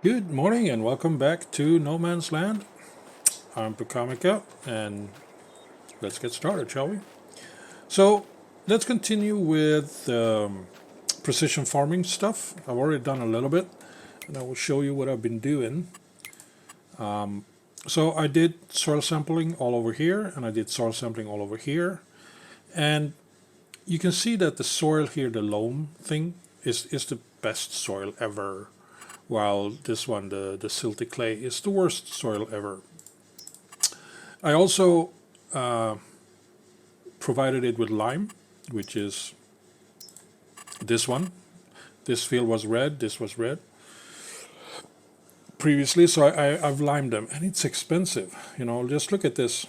Good morning and welcome back to No Man's Land. I'm Pakamika and let's get started, shall we? So let's continue with precision farming stuff. I've already done a little bit and I will show you what I've been doing. So I did soil sampling all over here and I did soil sampling all over here. And you can see that the soil here, the loam thing, is the best soil ever, while this one, the silty clay, is the worst soil ever. I also provided it with lime, which is this one. This field was red, this was red previously, so I've limed them, and it's expensive. You know, just look at this.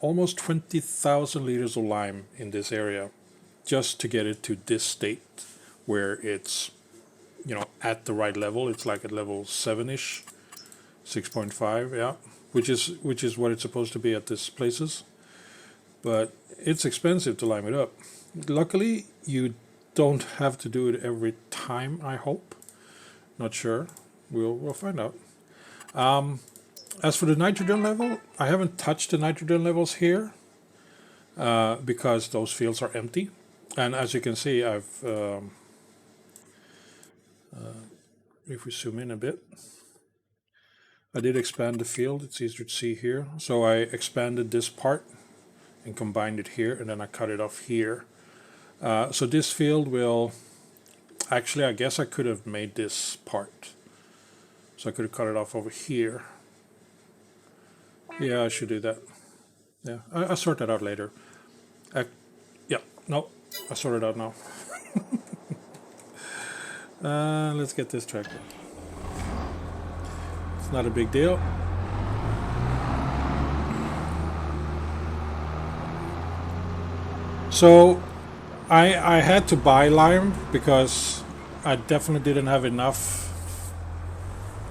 Almost 20,000 liters of lime in this area just to get it to this state where it's, at the right level. It's like at level 7-ish, 6.5, yeah, which is what it's supposed to be at these places. But it's expensive to lime it up. Luckily, you don't have to do it every time, I hope. Not sure. We'll find out. As for the nitrogen level, I haven't touched the nitrogen levels here because those fields are empty. And as you can see, if we zoom in a bit, I did expand the field. It's easier to see here. So I expanded this part and combined it here, and then I cut it off here. So this field will, actually, I guess I could have made this part. So I could have cut it off over here. Yeah, I should do that. Yeah, I'll sort that out later. Yeah, no, I sort it out now. Let's get this tractor. It's not a big deal. So I had to buy lime because I definitely didn't have enough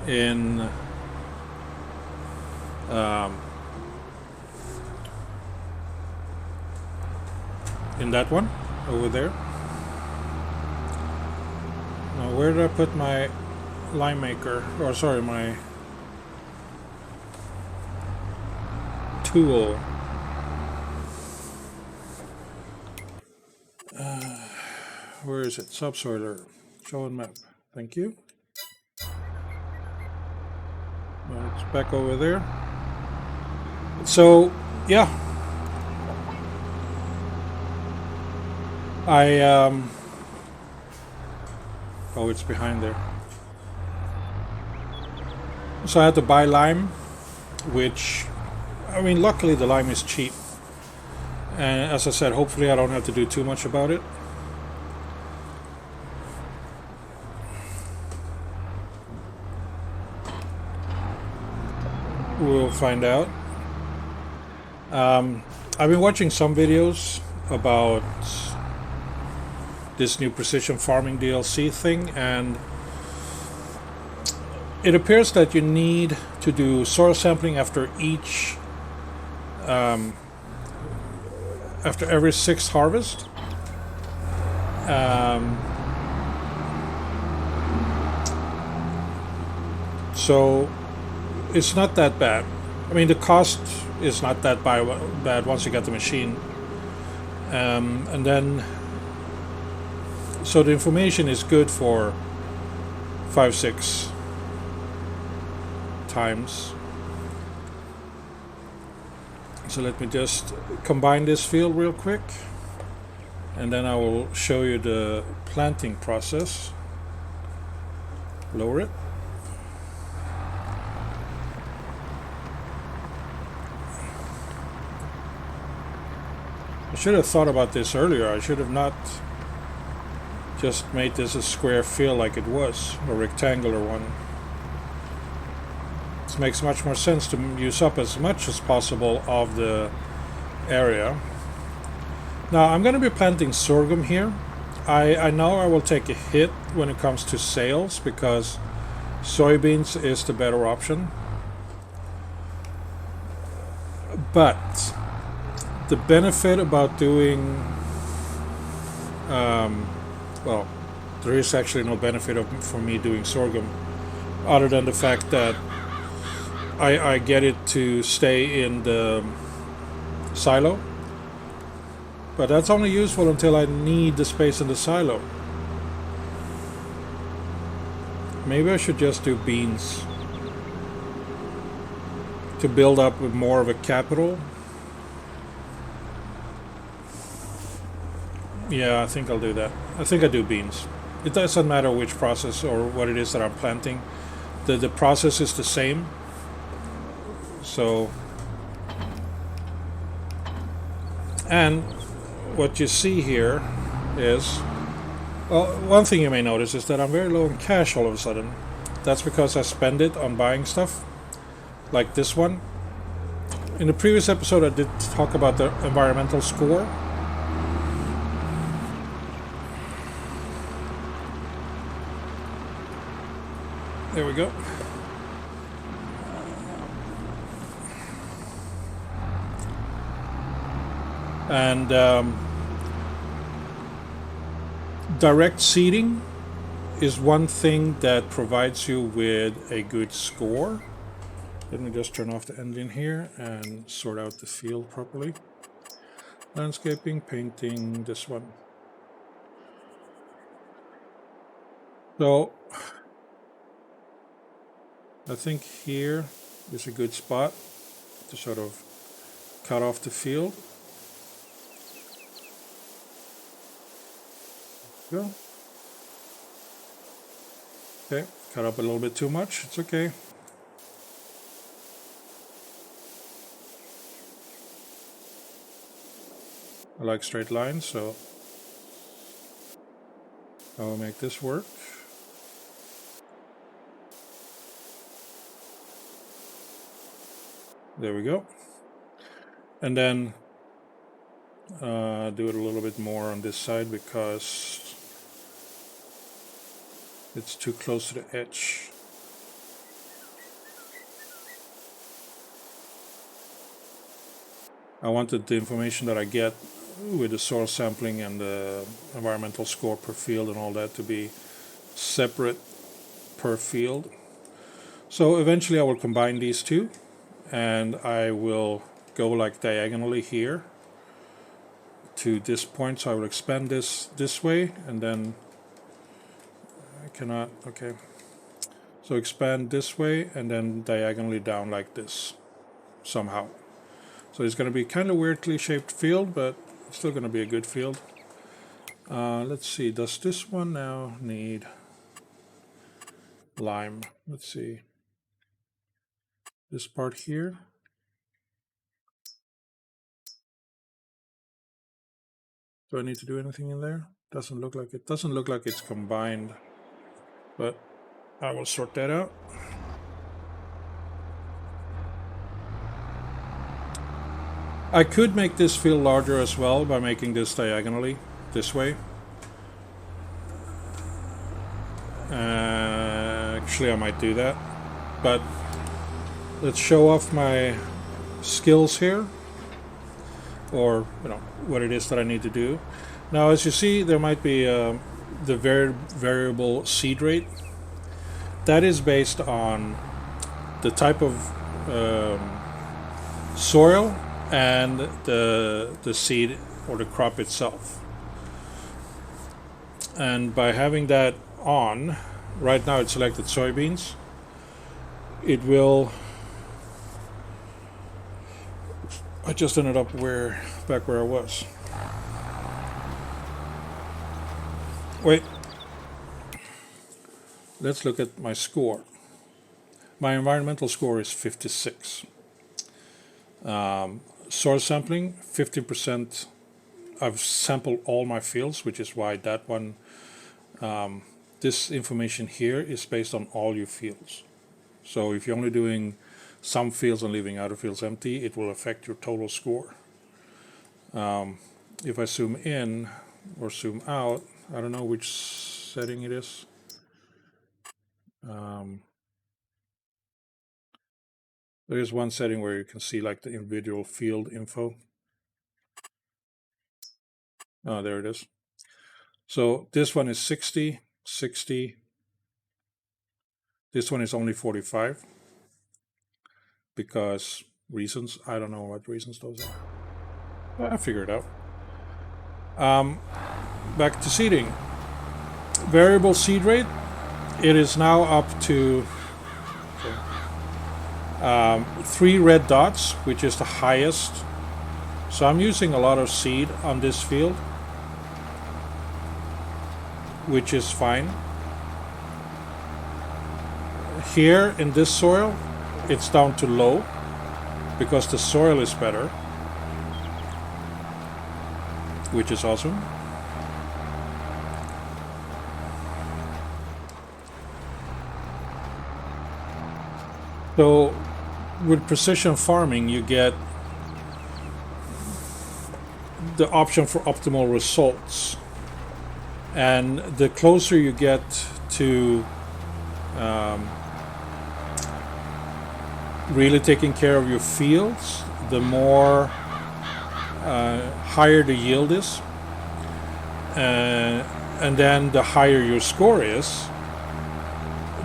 in that one over there. Now, where did I put my lime maker? Or sorry, my tool. Where is it? Subsoiler. Show and map. Thank you. Well, it's back over there. So, yeah. Oh, it's behind there. So I had to buy lime, which, I mean, luckily the lime is cheap. And as I said, hopefully I don't have to do too much about it. We'll find out. I've been watching some videos about this new precision farming DLC thing, and it appears that you need to do soil sampling after every sixth harvest. So it's not that bad. I mean, the cost is not that bad once you get the machine. And then, so the information is good for 5-6 times. So let me just combine this field real quick, and then I will show you the planting process. Lower it. I should have thought about this earlier. I should have not just made this a square field like it was, a rectangular one. This makes much more sense to use up as much as possible of the area. Now I'm going to be planting sorghum here. I know I will take a hit when it comes to sales because soybeans is the better option. But the benefit about doing, well, there is actually no benefit for me doing sorghum. other than the fact that I get it to stay in the silo. But that's only useful until I need the space in the silo. Maybe I should just do beans to build up with more of a capital. Yeah, I think I'll do that. I think I do beans. It doesn't matter which process or what it is that I'm planting. The process is the same. So, and what you see here is, well, one thing you may notice is that I'm very low in cash all of a sudden. That's because I spend it on buying stuff, like this one. In the previous episode, I did talk about the environmental score. There we go. And direct seeding is one thing that provides you with a good score. Let me just turn off the engine here and sort out the field properly. Landscaping, painting, this one. So I think here is a good spot to sort of cut off the field. Go. Okay, cut up a little bit too much. It's okay. I like straight lines, so I will make this work. There we go. And then do it a little bit more on this side because it's too close to the edge. I wanted the information that I get with the soil sampling and the environmental score per field and all that to be separate per field. So eventually I will combine these two and I will go like diagonally here to this point. So I will expand this way and then I cannot, okay. So expand this way and then diagonally down like this somehow. So it's going to be kind of weirdly shaped field, but it's still going to be a good field. Let's see, does this one now need lime? Let's see. This part here. Do I need to do anything in there? Doesn't look like it. Doesn't look like it's combined, but I will sort that out. I could make this field larger as well by making this diagonally this way. Actually, I might do that, but let's show off my skills here, or what it is that I need to do. Now, as you see, there might be the variable seed rate. That is based on the type of soil and the seed or the crop itself. And by having that on, right now it's selected soybeans, it will, I just ended up back where I was. Wait, let's look at my score. My environmental score is 56. Soil sampling, 15%. I've sampled all my fields, which is why that one, this information here is based on all your fields. So if you're only doing some fields and leaving other fields empty, it will affect your total score. If I zoom in or zoom out, I don't know which setting it is. There is one setting where you can see like the individual field info. Oh, there it is. So this one is 60, 60, This one is only 45 because reasons. I don't know what reasons those are. I figured it out. Back to seeding. Variable seed rate. It is now up to 3 red dots, which is the highest. So I'm using a lot of seed on this field, which is fine. Here in this soil, it's down to low because the soil is better, which is awesome. So with precision farming, you get the option for optimal results. And the closer you get to really taking care of your fields, the more higher the yield is. And then the higher your score is,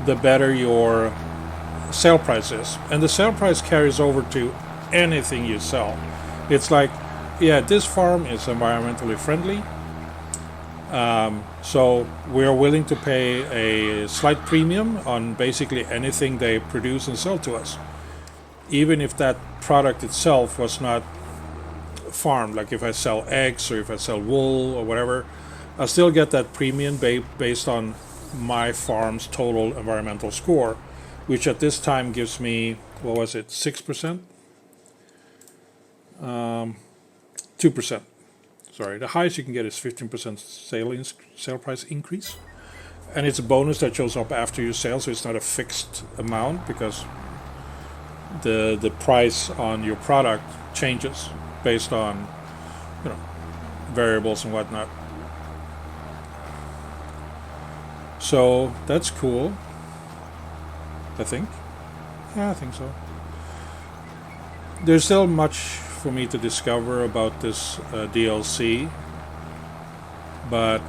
the better your sale price is. And the sale price carries over to anything you sell. It's like, yeah, this farm is environmentally friendly, so we're willing to pay a slight premium on basically anything they produce and sell to us, even if that product itself was not farmed. Like if I sell eggs or if I sell wool or whatever, I still get that premium based on my farm's total environmental score, which at this time gives me, what was it, 6%? 2%. Sorry, the highest you can get is 15% sale price increase. And it's a bonus that shows up after you sell, so it's not a fixed amount because the price on your product changes based on, you know, variables and whatnot. So that's cool, I think. Yeah, I think so. There's still much for me to discover about this DLC, but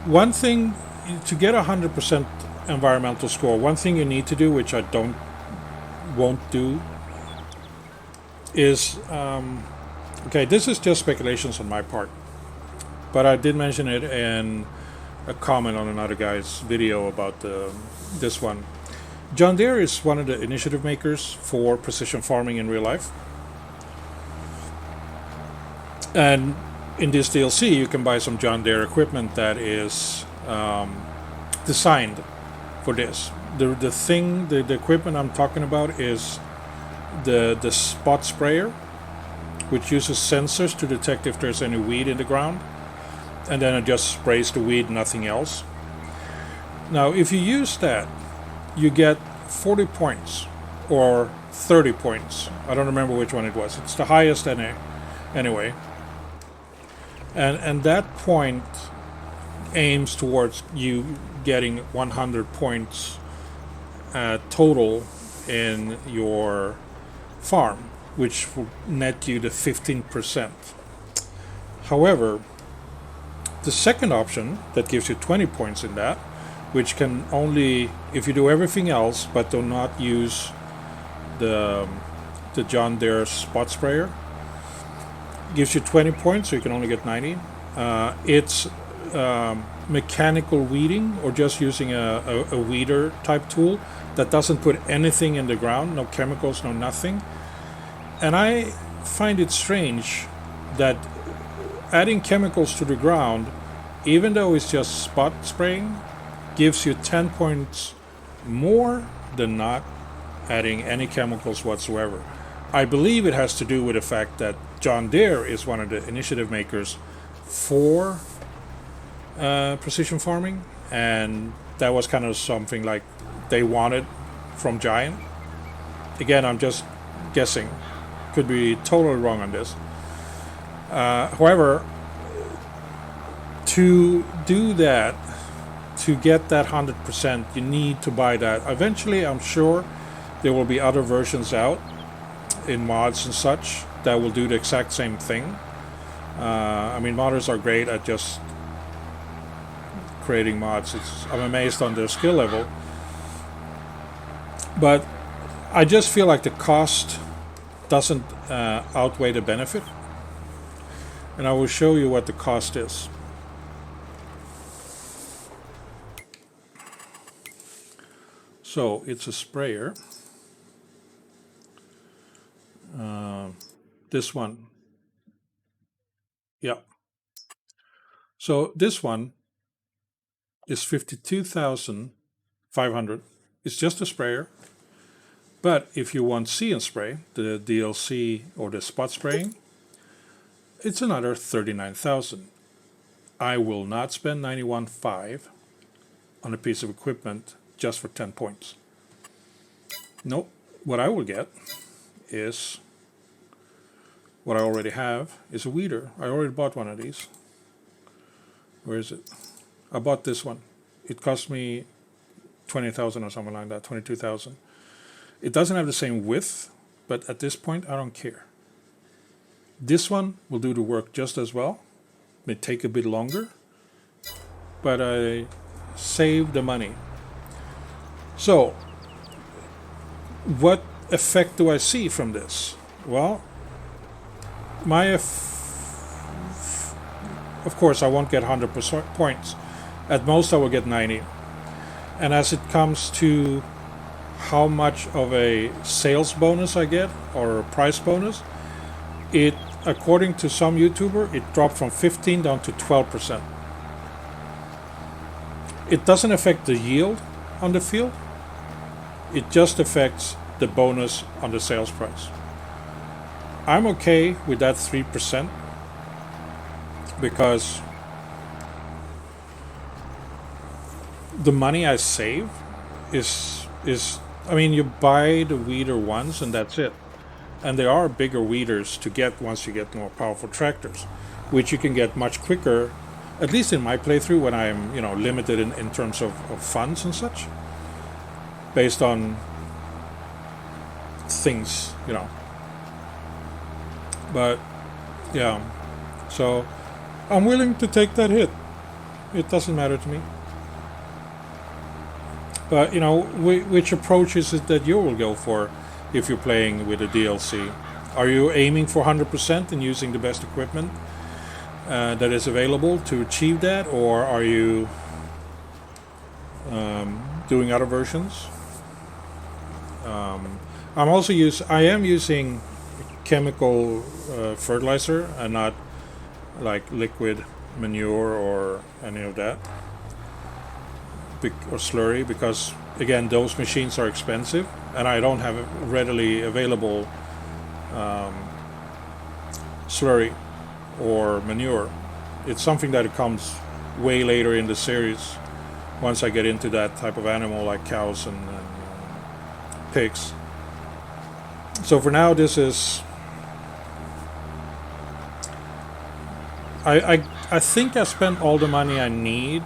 one thing to get 100% environmental score, one thing you need to do, which I won't do, is okay, this is just speculations on my part, but I did mention it in a comment on another guy's video about this one. John Deere is one of the initiative makers for precision farming in real life. And in this DLC, you can buy some John Deere equipment that is designed for this. The equipment I'm talking about is the spot sprayer, which uses sensors to detect if there's any weed in the ground, and then it just sprays the weed, nothing else. Now, if you use that, you get 40 points or 30 points. I don't remember which one it was. It's the highest anyway. And that point aims towards you getting 100 points total in your farm, which will net you the 15%. However, the second option that gives you 20 points in that, which can only, if you do everything else but do not use the John Deere spot sprayer, gives you 20 points, so you can only get 90. It's mechanical weeding, or just using a weeder type tool that doesn't put anything in the ground, no chemicals, no nothing. And I find it strange that adding chemicals to the ground, even though it's just spot spraying, gives you 10 points more than not adding any chemicals whatsoever. I believe it has to do with the fact that John Deere is one of the initiative makers for precision farming, and that was kind of something like they wanted from Giant. Again, I'm just guessing, could be totally wrong on this. However, to do that, to get that 100%, you need to buy that. Eventually, I'm sure there will be other versions out in mods and such that will do the exact same thing. I mean, modders are great at just creating mods. I'm amazed on their skill level. But I just feel like the cost doesn't outweigh the benefit. And I will show you what the cost is. So it's a sprayer. This one. Yeah. So this one is 52,500. It's just a sprayer. But if you want See and Spray, the DLC or the spot spraying, it's another 39,000. I will not spend 91.5 on a piece of equipment just for 10 points. Nope. What I will get is what I already have is a weeder. I already bought one of these. Where is it? I bought this one. It cost me 20,000 or something like that, 22,000. It doesn't have the same width, but at this point I don't care. This one will do the work just as well. It may take a bit longer, but I save the money. So, what effect do I see from this? Well, of course I won't get 100% points. At most I will get 90. And as it comes to how much of a sales bonus I get or a price bonus, it, according to some YouTuber, it dropped from 15 down to 12%. It doesn't affect the yield on the field. It just affects the bonus on the sales price. I'm okay with that 3% because the money I save is I mean, you buy the weeder once and that's it. And there are bigger weeders to get once you get more powerful tractors, which you can get much quicker, at least in my playthrough when I'm, limited in terms of funds and such, based on things, But, yeah, so I'm willing to take that hit. It doesn't matter to me. But, which approach is it that you will go for if you're playing with a DLC? Are you aiming for 100% and using the best equipment that is available to achieve that? Or are you doing other versions? I am using chemical fertilizer and not like liquid manure or any of that. Or slurry, because again those machines are expensive and I don't have readily available slurry or manure. It's something that comes way later in the series once I get into that type of animal like cows and pigs. So for now this is I think I spent all the money I need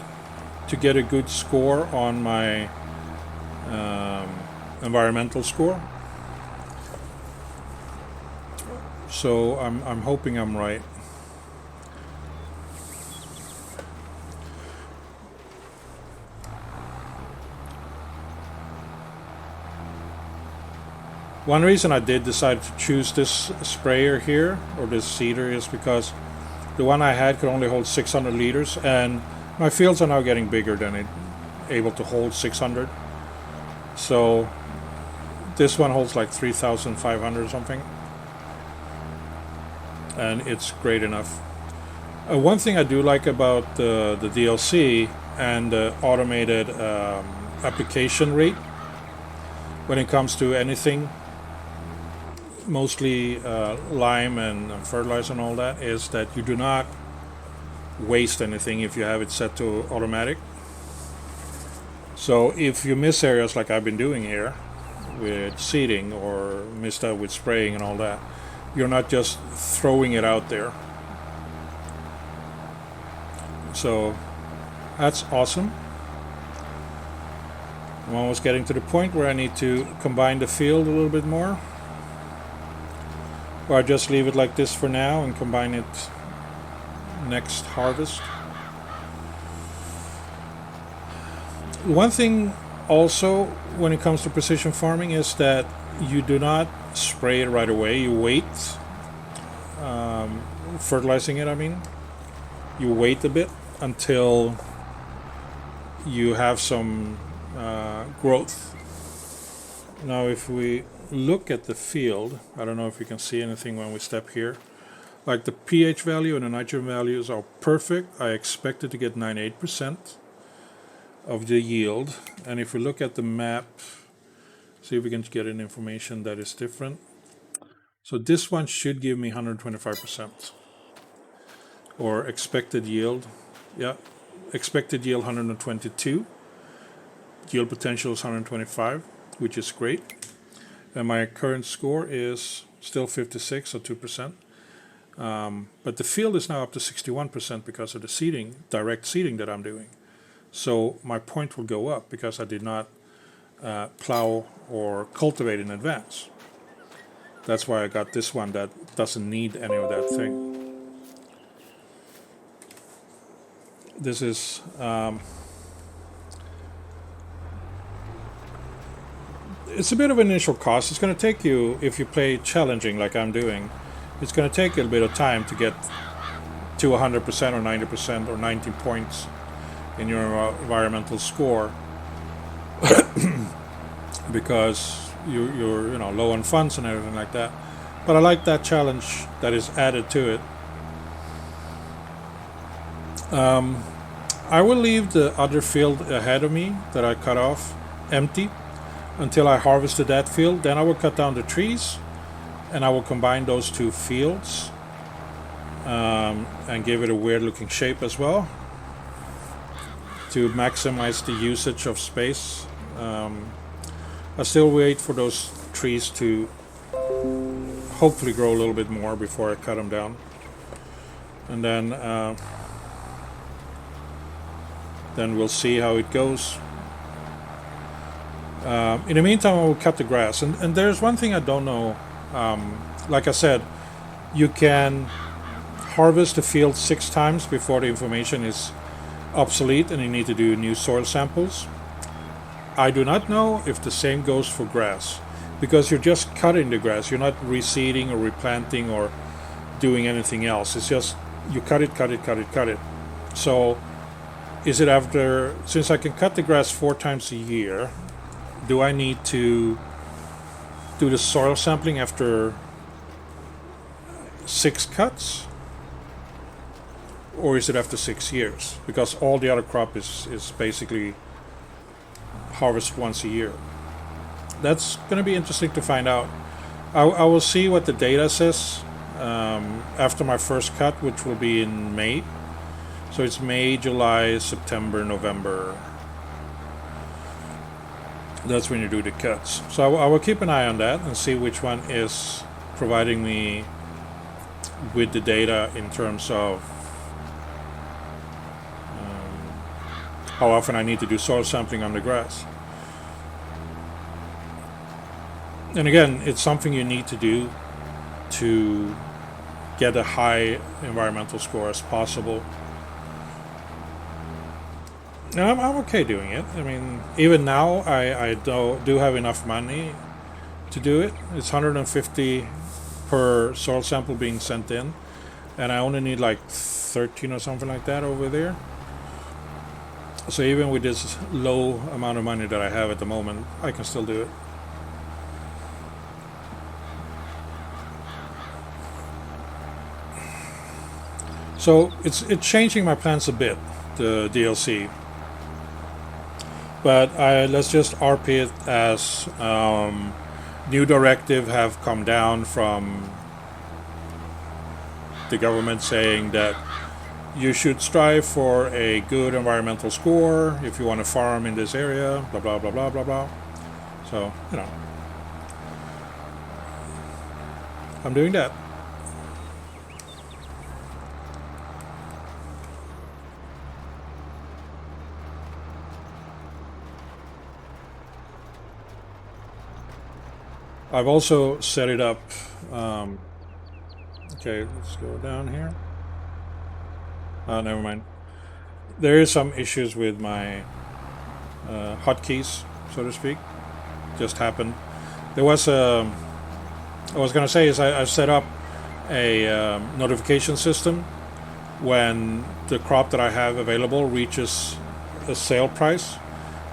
to get a good score on my environmental score. So I'm hoping I'm right. One reason I did decide to choose this sprayer here, or this seeder, is because the one I had could only hold 600 liters, and my fields are now getting bigger than it, able to hold 600. So this one holds like 3,500 or something, and it's great enough. One thing I do like about the DLC and the automated application rate when it comes to anything, mostly lime and fertilizer and all that, is that you do not waste anything if you have it set to automatic. So if you miss areas like I've been doing here with seeding or missed out with spraying and all that, you're not just throwing it out there. So that's awesome. I'm almost getting to the point where I need to combine the field a little bit more, or I just leave it like this for now and combine it next harvest. One thing also when it comes to precision farming is that you do not spray it right away. You wait, fertilizing it, I mean. You wait a bit until you have some growth. Now if we look at the field, I don't know if you can see anything when we step here. Like the pH value and the nitrogen values are perfect. I expected to get 98% of the yield. And if we look at the map, see if we can get any information that is different. So this one should give me 125%. Or expected yield. Yeah, expected yield 122. Yield potential is 125, which is great. And my current score is still 56, so 2%. But the field is now up to 61% because of the seeding, direct seeding that I'm doing. So my point will go up because I did not plow or cultivate in advance. That's why I got this one that doesn't need any of that thing. This is it's a bit of an initial cost. It's going to take you, if you play challenging like I'm doing, it's going to take you a bit of time to get to 100% or 90% or 90 points in your environmental score because you're low on funds and everything like that. But I like that challenge that is added to it. I will leave the other field ahead of me that I cut off empty until I harvested that field. Then I will cut down the trees and I will combine those two fields and give it a weird looking shape as well to maximize the usage of space. I still wait for those trees to hopefully grow a little bit more before I cut them down. And then we'll see how it goes. In the meantime, I will cut the grass. And there's one thing I don't know. Like I said, you can harvest the field 6 times before the information is obsolete and you need to do new soil samples. I do not know if the same goes for grass, because you're just cutting the grass. You're not reseeding or replanting or doing anything else. It's just you cut it. So is it after, since I can cut the grass 4 times a year, do I need to do the soil sampling after 6 cuts? Or is it after 6 years? Because all the other crop is basically harvested once a year. That's going to be interesting to find out. I will see what the data says after my first cut, which will be in May. So it's May, July, September, November. That's when you do the cuts. So I will keep an eye on that and see which one is providing me with the data in terms of how often I need to do soil sampling on the grass. And again, it's something you need to do to get a high environmental score as possible. And I'm okay doing it. I mean, even now I do have enough money to do it. It's 150 per soil sample being sent in, and I only need like 13 or something like that over there. So even with this low amount of money that I have at the moment, I can still do it. So it's changing my plans a bit, the DLC. But let's just RP it as new directive have come down from the government saying that you should strive for a good environmental score if you want to farm in this area, blah, blah, blah, blah, blah, blah. So, I'm doing that. I've also set it up. Okay, let's go down here. Never mind. There is some issues with my hotkeys, so to speak. Just happened. There was a. I was going to say is I've set up a notification system when the crop that I have available reaches a sale price.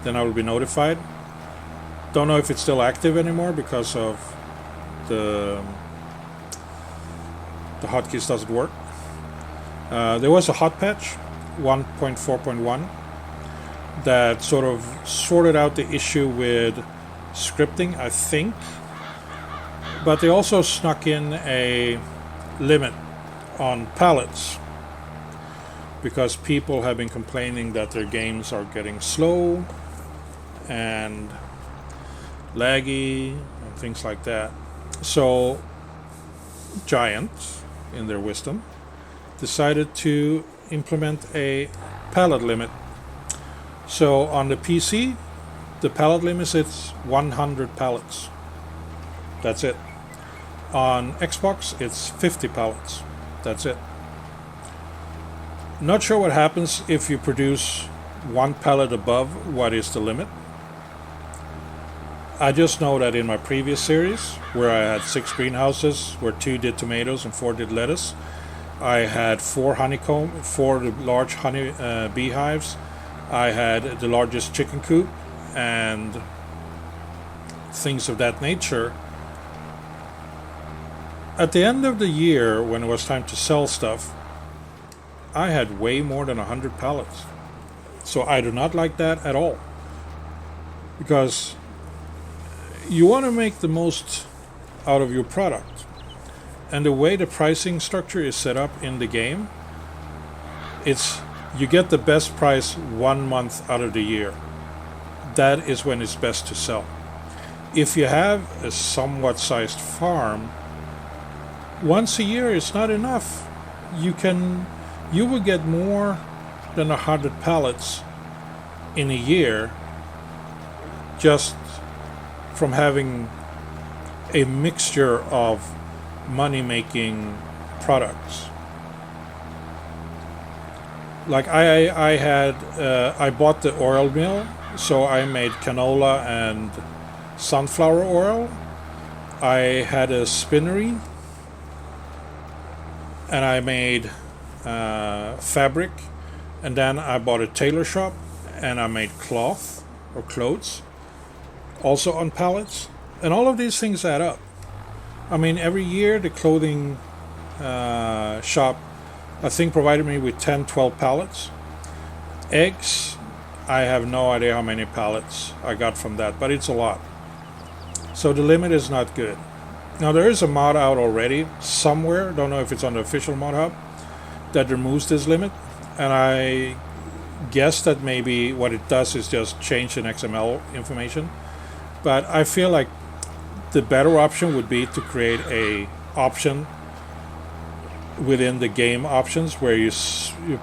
Then I will be notified. Don't know if it's still active anymore because of the hotkeys doesn't work. There was a hotpatch 1.4.1 that sort of sorted out the issue with scripting, I think. But they also snuck in a limit on pallets because people have been complaining that their games are getting slow and laggy and things like that. So Giant, in their wisdom, decided to implement a pallet limit. So on the PC, the pallet limit is 100 pallets. That's it. On Xbox, it's 50 pallets. That's it. Not sure what happens if you produce one pallet above what is the limit. I just know that in my previous series, where I had 6 greenhouses, where 2 did tomatoes and 4 did lettuce, I had 4 large honey beehives. I had the largest chicken coop and things of that nature. At the end of the year, when it was time to sell stuff, I had way more than 100 pallets. So I do not like that at all. Because you want to make the most out of your product. And the way the pricing structure is set up in the game, it's you get the best price 1 month out of the year. That is when it's best to sell. If you have a somewhat sized farm, once a year is not enough. You will get more than 100 pallets in a year just from having a mixture of money-making products. Like I bought the oil mill, so I made canola and sunflower oil. I had a spinnery, and I made fabric, and then I bought a tailor shop, and I made cloth or clothes, also on pallets, and all of these things add up. I mean, every year the clothing shop, I think, provided me with 10-12 pallets. Eggs, I have no idea how many pallets I got from that, but it's a lot. So the limit is not good. Now there is a mod out already somewhere, don't know if it's on the official mod hub, that removes this limit, and I guess that maybe what it does is just change an XML information. But I feel like the better option would be to create a option within the game options where you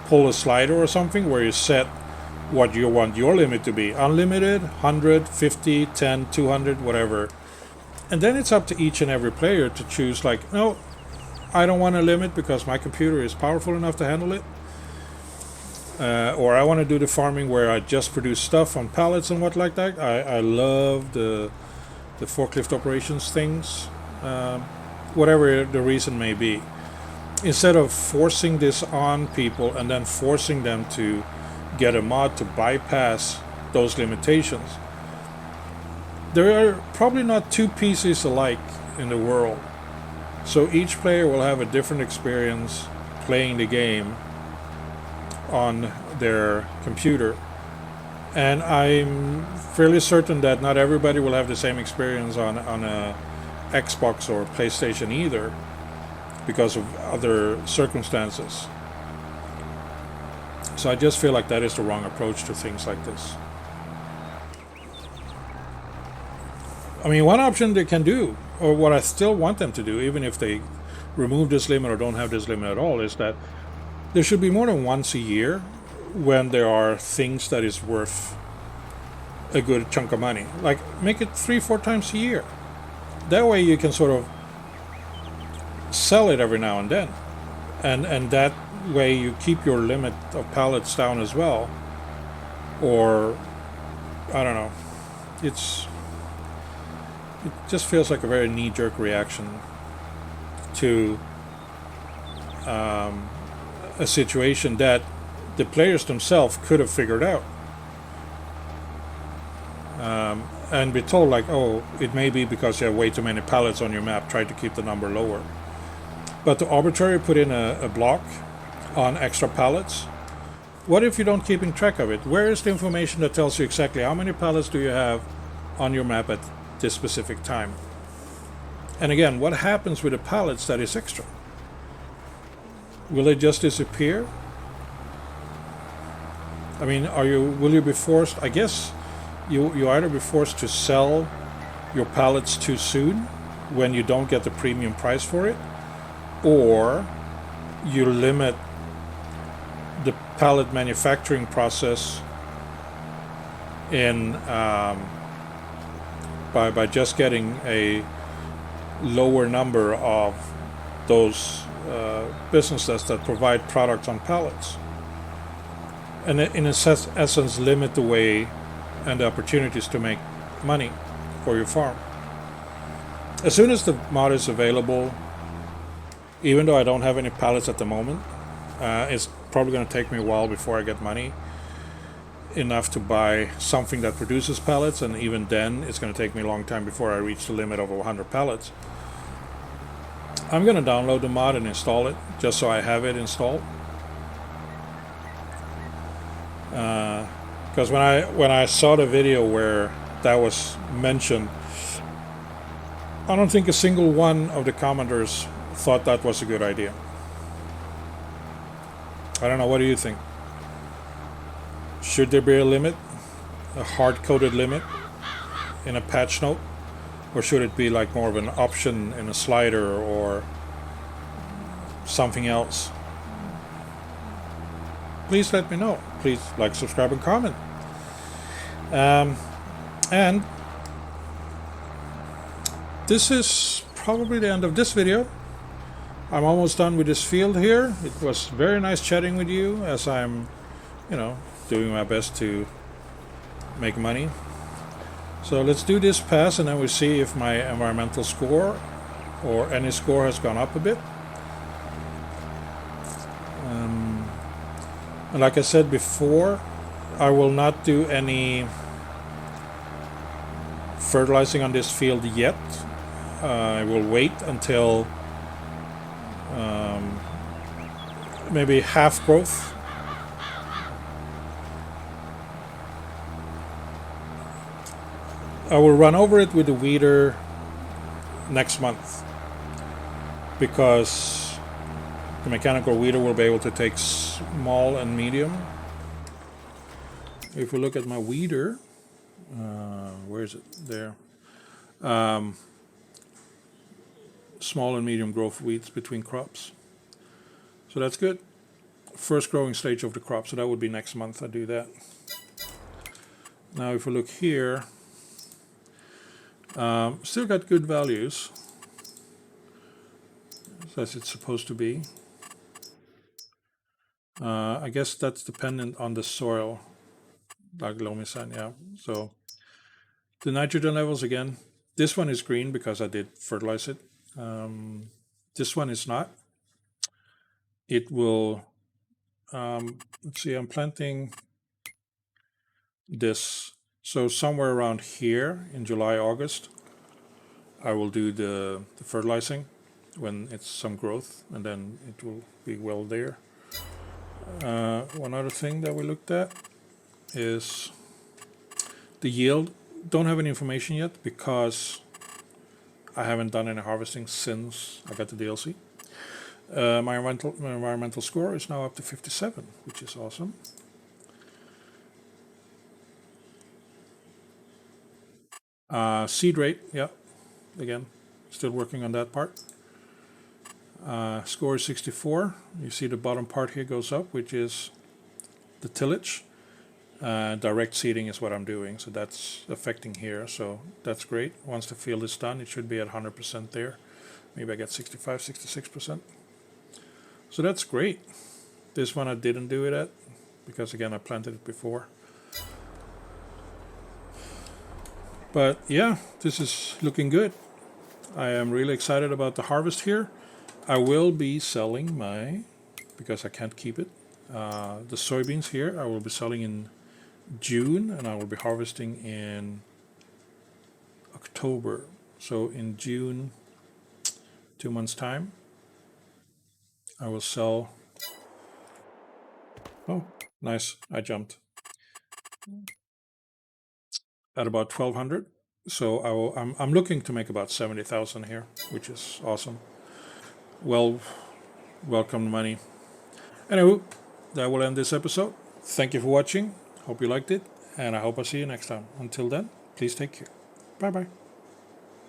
pull a slider or something where you set what you want your limit to be. Unlimited, 100, 50, 10, 200, whatever. And then it's up to each and every player to choose, like, no, I don't want a limit because my computer is powerful enough to handle it. Or I want to do the farming where I just produce stuff on pallets and what like that. I love the forklift operations things, whatever the reason may be. Instead of forcing this on people and then forcing them to get a mod to bypass those limitations. There are probably not 2 PCs alike in the world. So each player will have a different experience playing the game on their computer. And I'm fairly certain that not everybody will have the same experience on a Xbox or PlayStation either, because of other circumstances. So I just feel like that is the wrong approach to things like this. I mean, one option they can do, or what I still want them to do, even if they remove this limit or don't have this limit at all, is that there should be more than once a year when there are things that is worth a good chunk of money. Like, make it 3-4 times a year. That way you can sort of sell it every now and then. And that way you keep your limit of pallets down as well. Or I don't know. It's it just feels like a very knee-jerk reaction to a situation that the players themselves could have figured out, and be told like, oh, it may be because you have way too many pallets on your map. Try to keep the number lower. But to arbitrarily put in a block on extra pallets, what if you don't keeping track of it? Where is the information that tells you exactly how many pallets do you have on your map at this specific time? And again, what happens with the pallets that is extra? Will they just disappear? I mean, will you be forced? I guess you either be forced to sell your pallets too soon when you don't get the premium price for it, or you limit the pallet manufacturing process in by just getting a lower number of those businesses that provide products on pallets, and in essence limit the way and the opportunities to make money for your farm. As soon as the mod is available, even though I don't have any pallets at the moment, it's probably going to take me a while before I get money enough to buy something that produces pallets, and even then it's going to take me a long time before I reach the limit of 100 pallets. I'm going to download the mod and install it just so I have it installed. Because when I saw the video where that was mentioned, I don't think a single one of the commenters thought that was a good idea. I don't know, what do you think? Should there be a limit, a hard-coded limit in a patch note? Or should it be like more of an option in a slider or something else? Please let me know. Please like, subscribe, and comment. And this is probably the end of this video. I'm almost done with this field here. It was very nice chatting with you as I'm, doing my best to make money. So let's do this pass, and then we'll see if my environmental score or any score has gone up a bit. And like I said before, I will not do any fertilizing on this field yet. I will wait until maybe half growth. I will run over it with the weeder next month, because the mechanical weeder will be able to take small and medium. If we look at my weeder, where is it? There. Small and medium growth weeds between crops. So that's good. First growing stage of the crop, so that would be next month I do that. Now if we look here, still got good values, as it's supposed to be. I guess that's dependent on the soil, like loamy sand, yeah. So the nitrogen levels again, this one is green because I did fertilize it. This one is not. It will, let's see, I'm planting this. So somewhere around here in July, August, I will do the fertilizing when it's some growth, and then it will be well there. One other thing that we looked at is the yield. Don't have any information yet because I haven't done any harvesting since I got the DLC. My environmental score is now up to 57, which is awesome. Seed rate, yeah, again, still working on that part. Score is 64. You see the bottom part here goes up, which is the tillage. Direct seeding is what I'm doing, so that's affecting here, so that's great. Once the field is done, it should be at 100% there. Maybe I get 65, 66%. So that's great. This one I didn't do it at, because again I planted it before. But yeah, this is looking good. I am really excited about the harvest here. I will be selling my, because I can't keep it, the soybeans here I will be selling in June, and I will be harvesting in October. So in June, 2 months' time, I will sell. Oh, nice! I jumped at about 1,200. So I'm looking to make about 70,000 here, which is awesome. Well, welcome money. Anywho, that will end this episode. Thank you for watching. Hope you liked it, and I hope I see you next time. Until then, please take care. Bye bye.